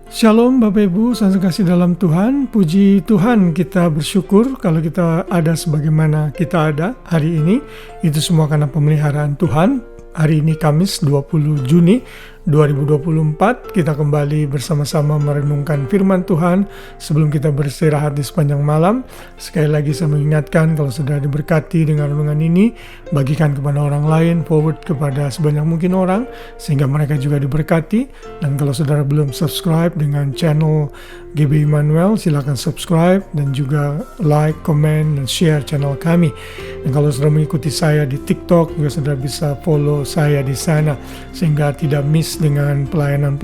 Shalom Bapak Ibu, salam kasih dalam Tuhan. Puji Tuhan, kita bersyukur kalau kita ada sebagaimana kita ada hari ini. Itu semua karena pemeliharaan Tuhan. Hari ini Kamis 20 Juni 2024, kita kembali bersama-sama merenungkan firman Tuhan sebelum kita beristirahat di sepanjang malam. Sekali lagi saya mengingatkan, kalau sudah diberkati dengan renungan ini, bagikan kepada orang lain, forward kepada sebanyak mungkin orang, sehingga mereka juga diberkati. Dan kalau saudara belum subscribe dengan channel GB Immanuel, silakan subscribe dan juga like, comment, dan share channel kami. Dan kalau saudara mengikuti saya di TikTok, juga saudara bisa follow saya di sana, sehingga tidak miss dengan pelayanan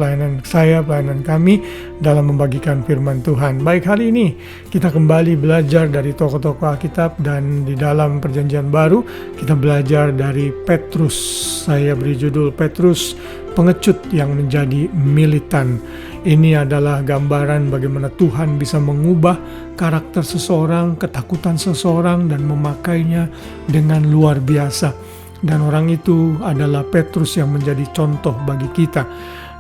kami dalam membagikan firman Tuhan. Baik, hari ini kita kembali belajar dari tokoh-tokoh Alkitab, dan di dalam perjanjian baru kita belajar dari Petrus. Saya beri judul Petrus, pengecut yang menjadi militan. Ini adalah gambaran bagaimana Tuhan bisa mengubah karakter seseorang, ketakutan seseorang, dan memakainya dengan luar biasa. Dan orang itu adalah Petrus yang menjadi contoh bagi kita.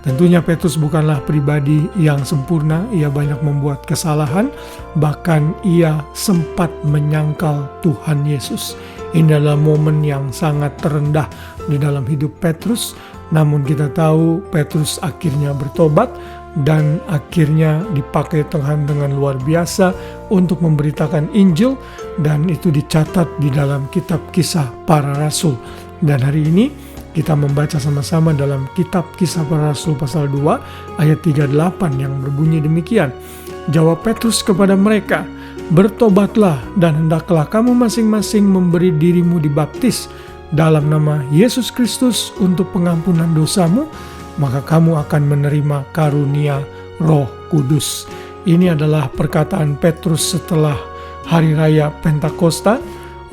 Tentunya Petrus bukanlah pribadi yang sempurna, ia banyak membuat kesalahan, bahkan ia sempat menyangkal Tuhan Yesus. Ini adalah momen yang sangat terendah di dalam hidup Petrus, namun kita tahu Petrus akhirnya bertobat, dan akhirnya dipakai Tuhan dengan luar biasa untuk memberitakan Injil, dan itu dicatat di dalam kitab Kisah Para Rasul. Dan hari ini kita membaca sama-sama dalam kitab Kisah Para Rasul pasal 2 ayat 38 yang berbunyi demikian. Jawab Petrus kepada mereka, "Bertobatlah dan hendaklah kamu masing-masing memberi dirimu dibaptis dalam nama Yesus Kristus untuk pengampunan dosamu, maka kamu akan menerima karunia Roh Kudus." Ini adalah perkataan Petrus setelah hari raya Pentakosta.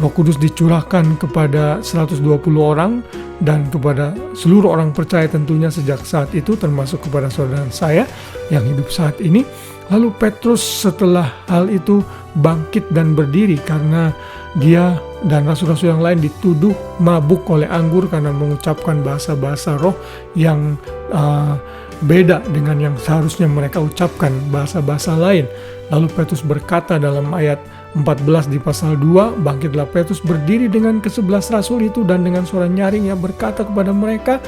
Roh Kudus dicurahkan kepada 120 orang dan kepada seluruh orang percaya tentunya sejak saat itu, termasuk kepada saudara saya yang hidup saat ini. Lalu Petrus setelah hal itu bangkit dan berdiri karena dia dan rasul-rasul yang lain dituduh mabuk oleh anggur karena mengucapkan bahasa-bahasa roh yang beda dengan yang seharusnya mereka ucapkan, bahasa-bahasa lain. Lalu Petrus berkata dalam ayat 14 di pasal 2, bangkitlah Petrus berdiri dengan ke-11 rasul itu dan dengan suara nyaring ia berkata kepada mereka,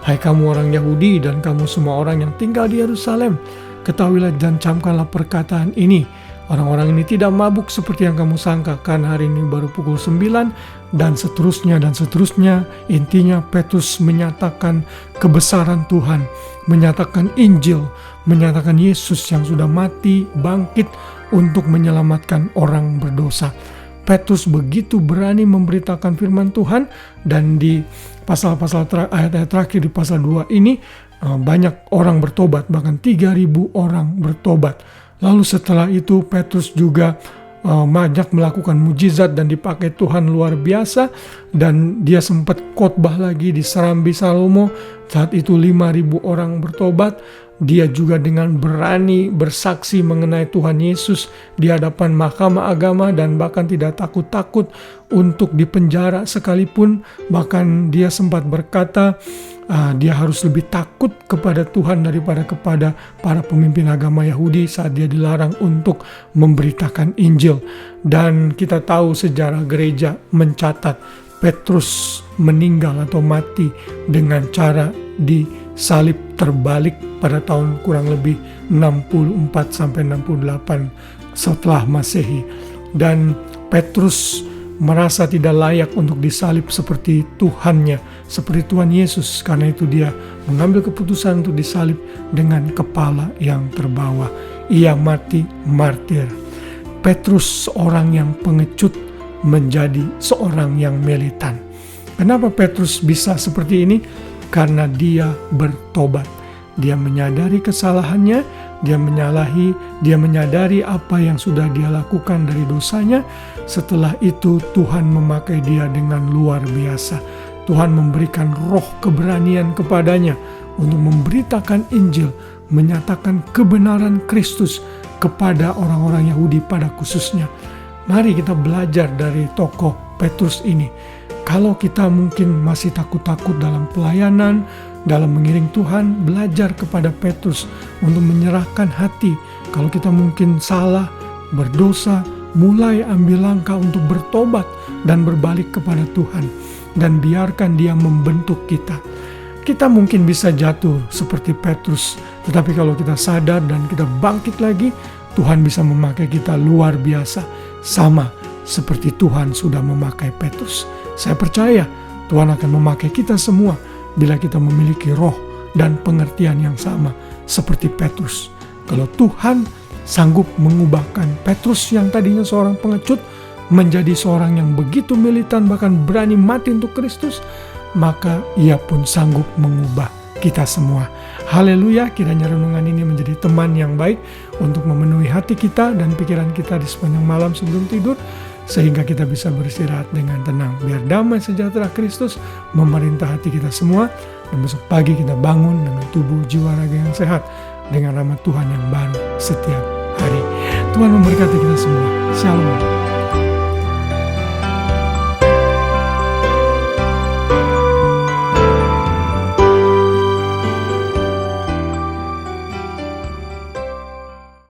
"Hai kamu orang Yahudi dan kamu semua orang yang tinggal di Yerusalem, ketahuilah dan camkanlah perkataan ini. Orang-orang ini tidak mabuk seperti yang kamu sangka, karena hari ini baru pukul 9, dan seterusnya dan seterusnya." Intinya Petrus menyatakan kebesaran Tuhan, menyatakan Injil, menyatakan Yesus yang sudah mati, bangkit untuk menyelamatkan orang berdosa. Petrus begitu berani memberitakan firman Tuhan, dan di pasal-pasal ayat-ayat terakhir di pasal 2 ini banyak orang bertobat, bahkan 3.000 orang bertobat. Lalu setelah itu Petrus juga banyak melakukan mujizat dan dipakai Tuhan luar biasa, dan dia sempat khotbah lagi di Serambi Salomo. Saat itu 5.000 orang bertobat. Dia juga dengan berani bersaksi mengenai Tuhan Yesus di hadapan mahkamah agama, dan bahkan tidak takut-takut untuk dipenjara sekalipun. Bahkan dia sempat berkata dia harus lebih takut kepada Tuhan daripada kepada para pemimpin agama Yahudi saat dia dilarang untuk memberitakan Injil. Dan kita tahu sejarah gereja mencatat Petrus meninggal atau mati dengan cara disalib terbalik pada tahun kurang lebih 64 sampai 68 setelah Masehi. Dan Petrus merasa tidak layak untuk disalib seperti Tuhannya, seperti Tuhan Yesus. Karena itu dia mengambil keputusan untuk disalib dengan kepala yang terbawa. Ia mati martir. Petrus seorang yang pengecut menjadi seorang yang militan. Kenapa Petrus bisa seperti ini? Karena dia bertobat. Dia menyadari kesalahannya, dia menyadari apa yang sudah dia lakukan dari dosanya. Setelah itu Tuhan memakai dia dengan luar biasa. Tuhan memberikan roh keberanian kepadanya untuk memberitakan Injil, menyatakan kebenaran Kristus kepada orang-orang Yahudi pada khususnya. Mari kita belajar dari tokoh Petrus ini. Kalau kita mungkin masih takut-takut dalam pelayanan, dalam mengiring Tuhan, belajar kepada Petrus untuk menyerahkan hati. Kalau kita mungkin salah, berdosa, mulai ambil langkah untuk bertobat dan berbalik kepada Tuhan. Dan biarkan Dia membentuk kita. Kita mungkin bisa jatuh seperti Petrus, tetapi kalau kita sadar dan kita bangkit lagi, Tuhan bisa memakai kita luar biasa, sama seperti Tuhan sudah memakai Petrus. Saya percaya Tuhan akan memakai kita semua bila kita memiliki roh dan pengertian yang sama seperti Petrus. Kalau Tuhan sanggup mengubahkan Petrus yang tadinya seorang pengecut menjadi seorang yang begitu militan, bahkan berani mati untuk Kristus, maka Ia pun sanggup mengubah kita semua. Haleluya, kiranya renungan ini menjadi teman yang baik untuk memenuhi hati kita dan pikiran kita di sepanjang malam sebelum tidur, sehingga kita bisa beristirahat dengan tenang. Biar damai sejahtera Kristus memerintah hati kita semua, dan besok pagi kita bangun dengan tubuh jiwa raga yang sehat, dengan rahmat Tuhan yang baru setiap hari. Tuhan memberkati kita semua. Shalom.